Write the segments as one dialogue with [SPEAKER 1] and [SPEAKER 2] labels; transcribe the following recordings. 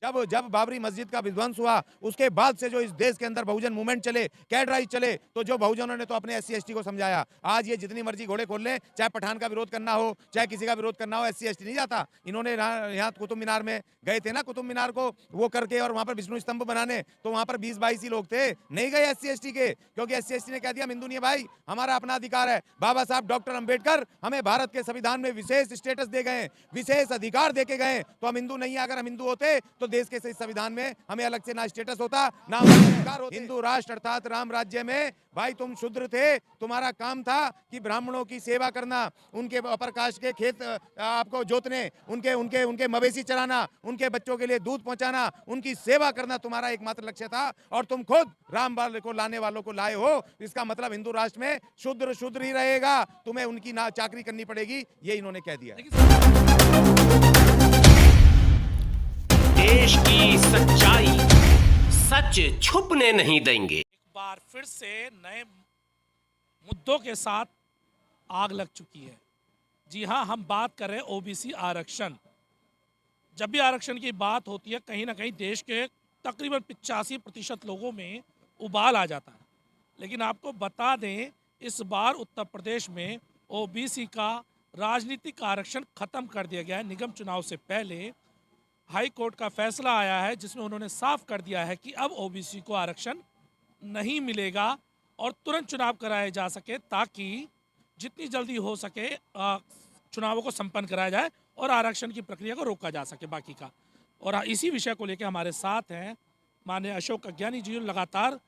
[SPEAKER 1] जब जब बाबरी मस्जिद का विध्वंस हुआ उसके बाद से जो इस देश के अंदर बहुजन मूवमेंट चले, कैड राइज चले, तो जो बहुजनों ने तो अपने एससी एसटी को समझाया। आज ये जितनी मर्जी घोड़े खोल लें, चाहे पठान का विरोध करना हो, चाहे किसी का विरोध करना हो, एससी एसटी नहीं जाता। इन्होंने यहाँ कुतुब मीनार में गए थे ना, कुतुब मीनार को वो करके और वहां पर विष्णु स्तंभ बनाने, तो वहां पर 20-22 ही लोग थे, नहीं गए एससी एसटी के, क्योंकि एससी एसटी ने कह दिया हम हिंदू नहीं है भाई, हमारा अपना अधिकार है। बाबा साहब डॉक्टर अंबेडकर हमें भारत के संविधान में विशेष स्टेटस दे गए, विशेष अधिकार देके गए, तो हम हिंदू नहीं है। अगर हम हिंदू होते तो देश के संविधान में हमें अलग से ना स्टेटस होता ना अधिकार होते। हिंदू राष्ट्र अर्थात राम राज्य में भाई तुम शूद्र थे, तुम्हारा काम था कि ब्राह्मणों की सेवा करना, उनके अपर कास्ट के खेत आपको जोतने, उनके उनके उनके मवेशी चराना, उनके बच्चों के लिए दूध पहुंचाना, उनकी सेवा करना तुम्हारा एकमात्र लक्ष्य था। और तुम खुद राम बाल को लाने वालों को लाए हो, इसका मतलब हिंदू राष्ट्र में शूद्र शूद्र ही रहेगा, तुम्हें उनकी ना चाकरी करनी पड़ेगी, ये इन्होंने कह दिया।
[SPEAKER 2] देश की सच्चाई सच छुपने नहीं देंगे।
[SPEAKER 3] एक बार फिर से नए मुद्दों के साथ आग लग चुकी है। जी हाँ, हम बात कर रहे हैं ओबीसी आरक्षण। जब भी आरक्षण की बात होती है, कहीं ना कहीं देश के तकरीबन 85% लोगों में उबाल आ जाता है। लेकिन आपको बता दें, इस बार उत्तर प्रदेश में ओबीसी का राजनीतिक आरक्षण खत्म कर दिया गया है। निगम चुनाव से पहले हाई कोर्ट का फैसला आया है, जिसमें उन्होंने साफ कर दिया है कि अब ओबीसी को आरक्षण नहीं मिलेगा और तुरंत चुनाव कराए जा सके, ताकि जितनी जल्दी हो सके चुनावों को संपन्न कराया जाए और आरक्षण की प्रक्रिया को रोका जा सके बाकी का। और इसी विषय को लेकर हमारे साथ हैं माननीय अशोक अज्ञानी जी, लगातार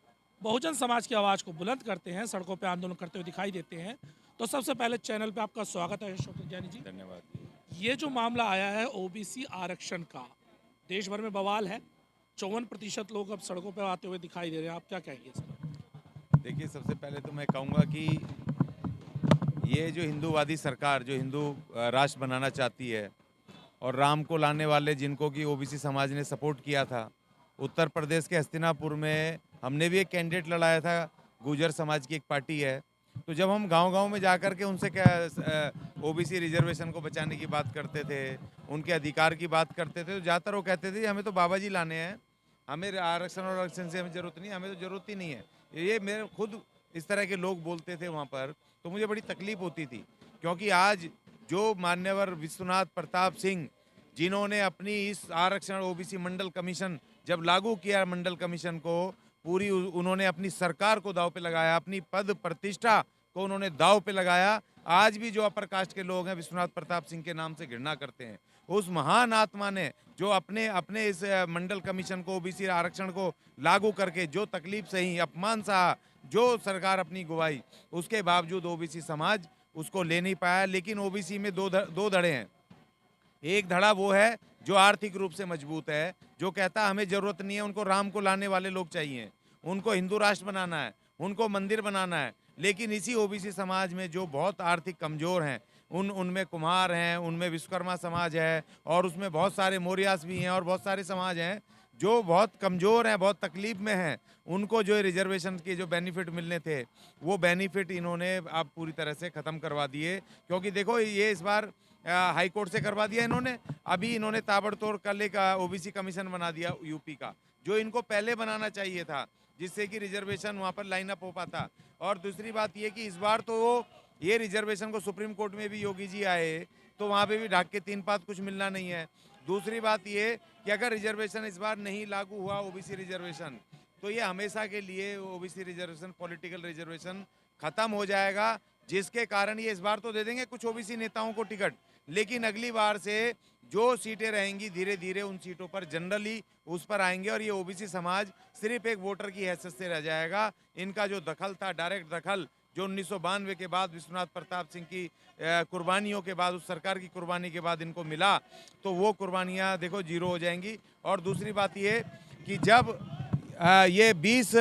[SPEAKER 3] बहुजन समाज की आवाज़ को बुलंद करते हैं, सड़कों पर आंदोलन करते हुए दिखाई देते हैं। तो सबसे पहले चैनल पे आपका स्वागत है अशोक अज्ञानी जी।
[SPEAKER 1] धन्यवाद।
[SPEAKER 3] ये जो मामला आया है ओबीसी आरक्षण का, देश भर में बवाल है। 54% लोग अब सड़कों पर आते हुए दिखाई दे रहे हैं, आप क्या कहेंगे सर?
[SPEAKER 1] देखिए, सबसे पहले तो मैं कहूँगा कि ये जो हिंदूवादी सरकार जो हिंदू राष्ट्र बनाना चाहती है और राम को लाने वाले जिनको कि ओबीसी समाज ने सपोर्ट किया था, उत्तर प्रदेश के हस्तिनापुर में हमने भी एक कैंडिडेट लड़ाया था, गुर्जर समाज की एक पार्टी है। तो जब हम गांव-गांव में जाकर के उनसे क्या ओबीसी रिजर्वेशन को बचाने की बात करते थे, उनके अधिकार की बात करते थे, तो ज़्यादातर वो कहते थे हमें तो बाबा जी लाने हैं, हमें आरक्षण और आरक्षण से हमें ज़रूरत नहीं है, हमें तो ज़रूरत ही नहीं है। ये मेरे खुद इस तरह के लोग बोलते थे वहाँ पर, तो मुझे बड़ी तकलीफ होती थी, क्योंकि आज जो मान्यवर विश्वनाथ प्रताप सिंह, जिन्होंने अपनी इस आरक्षण ओबीसी मंडल कमीशन जब लागू किया, मंडल कमीशन को पूरी उन्होंने अपनी सरकार को दांव पे लगाया, अपनी पद प्रतिष्ठा को उन्होंने दांव पे लगाया। आज भी जो अपर कास्ट के लोग हैं विश्वनाथ प्रताप सिंह के नाम से घृणा करते हैं, उस महान आत्मा ने जो अपने अपने इस मंडल कमीशन को, ओबीसी आरक्षण को लागू करके जो तकलीफ सही, अपमान सहा, जो सरकार अपनी गुवाई, उसके बावजूद ओबीसी समाज उसको ले नहीं पाया। लेकिन ओबीसी में दो धड़े हैं। एक धड़ा वो है जो आर्थिक रूप से मजबूत है, जो कहता हमें ज़रूरत नहीं है, उनको राम को लाने वाले लोग चाहिए, उनको हिंदू राष्ट्र बनाना है, उनको मंदिर बनाना है। लेकिन इसी ओबीसी समाज में जो बहुत आर्थिक कमज़ोर हैं, उनमें कुम्हार हैं, उनमें विश्वकर्मा समाज है, और उसमें बहुत सारे मौर्यास भी हैं, और बहुत सारे समाज हैं जो बहुत कमज़ोर हैं, बहुत तकलीफ़ में हैं। उनको जो रिजर्वेशन के जो बेनिफिट मिलने थे, वो बेनिफिट इन्होंने अब पूरी तरह से ख़त्म करवा दिए। क्योंकि देखो, ये इस बार हाई कोर्ट से करवा दिया इन्होंने। अभी इन्होंने ताबड़तोड़ कल एक ओबीसी कमीशन बना दिया यूपी का, जो इनको पहले बनाना चाहिए था, जिससे कि रिजर्वेशन वहाँ पर लाइन अप हो पाता। और दूसरी बात ये कि इस बार तो ये रिजर्वेशन को सुप्रीम कोर्ट में भी योगी जी आए, तो वहाँ पे भी ढाक के 3 पात कुछ मिलना नहीं है। दूसरी बात ये कि अगर रिजर्वेशन इस बार नहीं लागू हुआ, ओबीसी रिजर्वेशन, तो ये हमेशा के लिए ओबीसी रिजर्वेशन, पॉलिटिकल रिजर्वेशन खत्म हो जाएगा, जिसके कारण ये इस बार तो दे देंगे कुछ ओबीसी नेताओं को टिकट, लेकिन अगली बार से जो सीटें रहेंगी धीरे धीरे उन सीटों पर जनरली उस पर आएंगे, और ये ओबीसी समाज सिर्फ एक वोटर की हैसियत से रह जाएगा। इनका जो दखल था, डायरेक्ट दखल, जो 1992 के बाद विश्वनाथ प्रताप सिंह की कुर्बानियों के बाद, उस सरकार की कुर्बानी के बाद इनको मिला, तो वो कुर्बानियाँ देखो जीरो हो जाएंगी। और दूसरी बात ये कि जब ये 20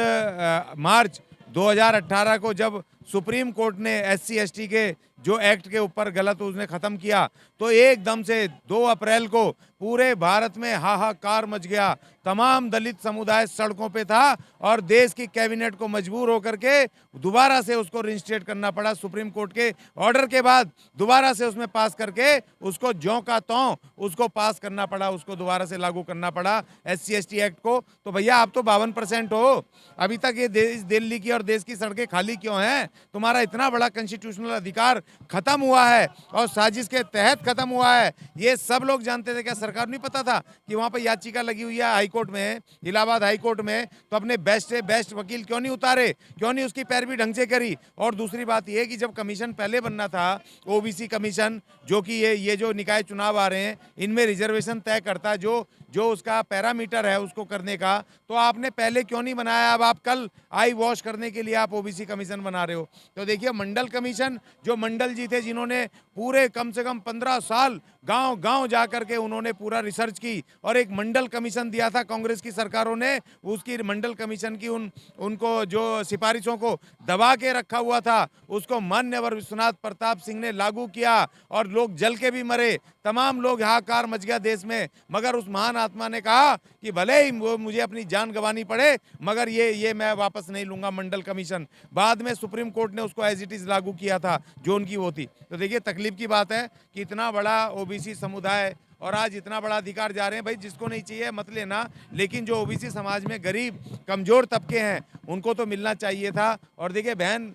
[SPEAKER 1] मार्च 2018 को जब सुप्रीम कोर्ट ने एससी एसटी के जो एक्ट के ऊपर गलत उसने ख़त्म किया, तो एकदम से 2 अप्रैल को पूरे भारत में हाहाकार मच गया। तमाम दलित समुदाय सड़कों पे था और देश की कैबिनेट को मजबूर होकर के दोबारा से उसको रिइंस्टेट करना पड़ा। सुप्रीम कोर्ट के ऑर्डर के बाद दोबारा से उसमें पास करके उसको ज्यों का त्यों उसको पास करना पड़ा, उसको दोबारा से लागू करना पड़ा SC/ST एक्ट को। तो भैया आप तो 52% हो, अभी तक ये दिल्ली की और देश की सड़कें खाली क्यों हैं? तुम्हारा इतना बड़ा कॉन्स्टिट्यूशनल अधिकार खत्म हुआ है और साजिश के तहत खत्म हुआ है। ये सब लोग जानते थे। क्या सरकार नहीं पता था कि वहां पर याचिका लगी हुई है हाईकोर्ट में, इलाहाबाद हाईकोर्ट में? तो अपने बेस्ट से बेस्ट वकील क्यों नहीं उतारे, क्यों नहीं उसकी पैरवी ढंग से करी? और दूसरी बात ये कि जब कमीशन पहले बनना था, OBC कमीशन, जो कि ये जो निकाय चुनाव आ रहे हैं इनमें रिजर्वेशन तय करता, जो उसका पैरामीटर है उसको करने का, तो आपने पहले क्यों नहीं बनाया? अब आप कल आई वॉश करने के लिए आप OBC कमीशन बना रहे हो। तो देखिए मंडल कमीशन, जो मंडल जी थे जिन्होंने पूरे कम से कम 15 साल गांव-गांव जा करके उन्होंने पूरा रिसर्च की और एक मंडल कमीशन दिया था कांग्रेस की सरकारों ने, उसकी मंडल कमीशन की उनको जो सिफारिशों को दबा के रखा हुआ था उसको मान्यवर विश्वनाथ प्रताप सिंह ने लागू किया और लोग जल के भी मरे, तमाम लोग हाहाकार मच गया देश में। मगर उस महान आत्मा ने कहा कि भले ही मुझे अपनी जान गंवानी पड़े मगर ये मैं वापस नहीं लूंगा मंडल कमीशन। बाद में सुप्रीम कोर्ट ने उसको एज इट इज लागू किया था जो उनकी वो थी। तो देखिए तकलीफ की बात है कि इतना बड़ा OBC समुदाय और आज इतना बड़ा अधिकार जा रहे हैं। भाई जिसको नहीं चाहिए मत लेना, लेकिन जो OBC समाज में गरीब कमजोर तबके हैं उनको तो मिलना चाहिए था। और देखिए बहन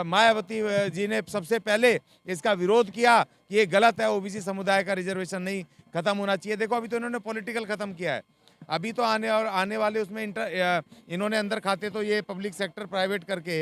[SPEAKER 1] मायावती जी ने सबसे पहले इसका विरोध किया कि ये गलत है, OBC समुदाय का रिजर्वेशन नहीं खत्म होना चाहिए। देखो अभी तो इन्होंने पॉलिटिकल खत्म किया है, अभी तो आने वाले उसमें इन्होंने अंदर खाते तो ये पब्लिक सेक्टर प्राइवेट करके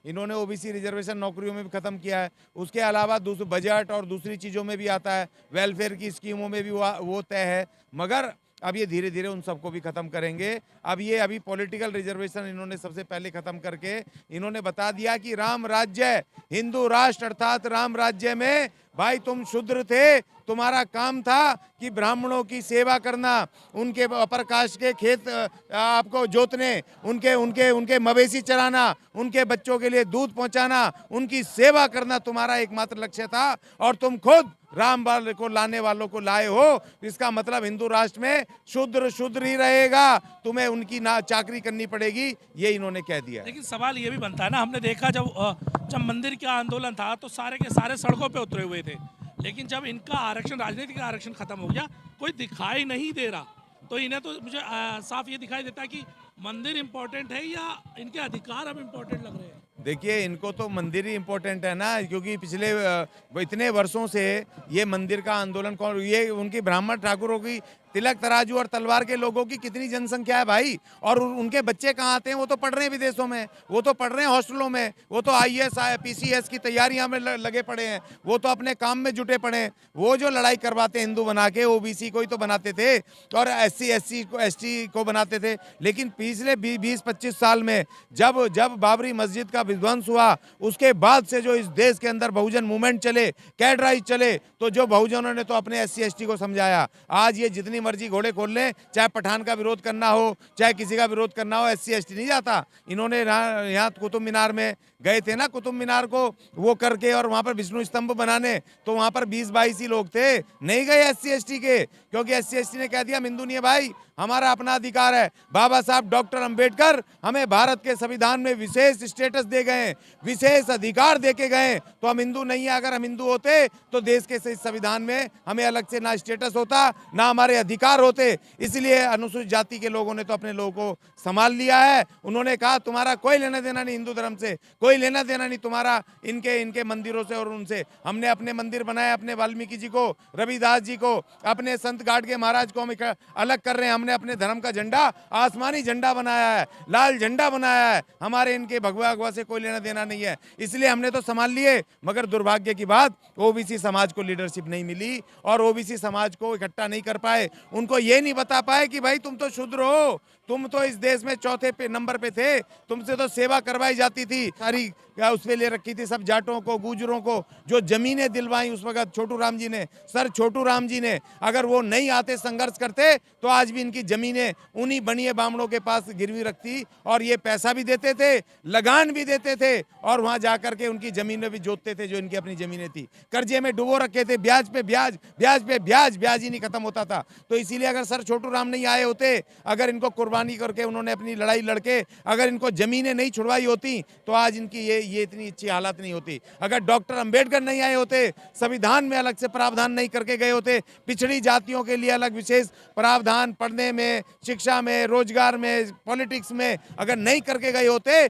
[SPEAKER 1] इन्होंने OBC रिजर्वेशन नौकरियों में भी खत्म किया है। उसके अलावा बजट और दूसरी चीज़ों में भी आता है, वेलफेयर की स्कीमों में भी वो तय है। मगर अब ये धीरे धीरे उन सबको भी खत्म करेंगे। अभी पॉलिटिकल रिजर्वेशन इन्होंने सबसे पहले खत्म करके इन्होंने बता दिया कि राम राज्य, हिंदू राष्ट्र अर्थात राम राज्य में भाई तुम शूद्र थे, तुम्हारा काम था कि ब्राह्मणों की सेवा करना, उनके अपर कास्ट के खेत आपको जोतने, उनके मवेशी चराना, उनके बच्चों के लिए दूध पहुंचाना, उनकी सेवा करना तुम्हारा एकमात्र लक्ष्य था। और तुम खुद राम बाल को लाने वालों को लाए हो, इसका मतलब हिंदू राष्ट्र में शूद्र ही रहेगा, तुम्हें उनकी ना चाकरी करनी पड़ेगी, ये इन्होंने कह दिया।
[SPEAKER 3] लेकिन सवाल ये भी बनता है ना, हमने देखा जब मंदिर का आंदोलन था तो सारे के सारे सड़कों पे उतरे हुए थे, लेकिन जब इनका आरक्षण, राजनीतिक आरक्षण खत्म हो गया, कोई दिखाई नहीं दे रहा। तो इन्हें तो मुझे साफ ये दिखाई देता है कि मंदिर इम्पोर्टेंट है या इनके अधिकार अब इम्पोर्टेंट लग रहे हैं।
[SPEAKER 1] देखिए इनको तो मंदिर ही इम्पोर्टेंट है ना, क्योंकि पिछले इतने वर्षों से ये मंदिर का आंदोलन ये उनकी ब्राह्मण ठाकुरों की तिलक तराजू और तलवार के लोगों की कितनी जनसंख्या है भाई, और उनके बच्चे कहाँ आते हैं? वो तो पढ़ रहे हैं विदेशों में, वो तो पढ़ रहे हैं हॉस्टलों में, वो तो IAS PCS की तैयारियां में लगे पड़े हैं, वो तो अपने काम में जुटे पड़े हैं। वो जो लड़ाई करवाते हिंदू बना के OBC को ही तो बनाते थे और SC/SC को ST को बनाते थे। लेकिन पिछले 20-25 साल में जब बाबरी मस्जिद का विध्वंस हुआ उसके बाद से जो इस देश के अंदर बहुजन मूवमेंट चले, कैडराइज चले, तो जो बहुजनों ने तो अपने SC/ST को समझाया। आज ये जितनी मर्जी घोड़े खोल लें, चाहे पठान का विरोध करना हो, चाहे किसी का विरोध करना हो, SC/ST नहीं जाता। इन्होंने यहाँ कुतुब मीनार में गए थे ना, कुतुब मीनार को वो करके और वहाँ पर विष्णु स्तंभ बनाने, तो वहाँ पर 20-22 ही लोग थे, नहीं गए SC/ST के, क्योंकि SC/ST ने कह दिया हिंदू नहीं है भाई, हमारा अपना अधिकार है। बाबा साहब डॉक्टर अंबेडकर हमें भारत के संविधान में विशेष स्टेटस दे गए, विशेष अधिकार दे के गए, तो हम हिंदू नहीं है। अगर हम हिंदू होते तो देश के संविधान में हमें अलग से ना स्टेटस होता ना हमारे अधिकार होते। इसलिए अनुसूचित जाति के लोगों ने तो अपने लोगों को संभाल लिया है। उन्होंने कहा तुम्हारा कोई लेना देना नहीं हिंदू धर्म से, कोई लेना देना नहीं तुम्हारा इनके मंदिरों से और उनसे। हमने अपने मंदिर बनाए, अपने वाल्मीकि जी को, रविदास जी को, अपने संत गाडगे महाराज को हम अलग कर रहे हैं। हमने अपने धर्म का झंडा आसमानी झंडा बनाया है, लाल झंडा बनाया है, हमारे इनके भगवा अगवा से कोई लेना देना नहीं है। इसलिए हमने तो संभाल लिए। मगर दुर्भाग्य की बात OBC समाज को लीडरशिप नहीं मिली और OBC समाज को इकट्ठा नहीं कर पाए। उनको ये नहीं बता पाए कि भाई तुम तो शूद्र हो, तुम तो इस देश में चौथे नंबर पे थे, तुमसे तो सेवा करवाई जाती थी, सारी उस पे ले रखी थी सब जाटों को, गुजरों को, जो जमीनें दिलवाई उस वक्त छोटू राम जी ने, सर छोटू राम जी ने। अगर वो नहीं आते, संघर्ष करते, तो आज भी इनकी जमीनें उन्हीं बनिए बामणों के पास गिरवी रखती और ये पैसा भी देते थे, लगान भी देते थे और वहां जाकर के उनकी जमीनें भी जोतते थे जो इनकी अपनी जमीनें थी। कर्जे में डुबो रखे थे, ब्याज पे ब्याज, ब्याज पे ब्याज, ब्याज ही नहीं खत्म होता था। तो इसीलिए अगर सर छोटू राम नहीं आए होते, अगर इनको कुर्बानी करके उन्होंने अपनी लड़ाई लड़के अगर इनको ज़मीनें नहीं छुड़वाई होती तो आज इनकी ये इतनी अच्छी हालत नहीं होती। अगर डॉक्टर अंबेडकर नहीं आए होते, संविधान में अलग से प्रावधान नहीं करके गए होते, पिछड़ी जातियों के लिए अलग विशेष प्रावधान पढ़ने में, शिक्षा में, रोजगार में, पॉलिटिक्स में अगर नहीं करके गए होते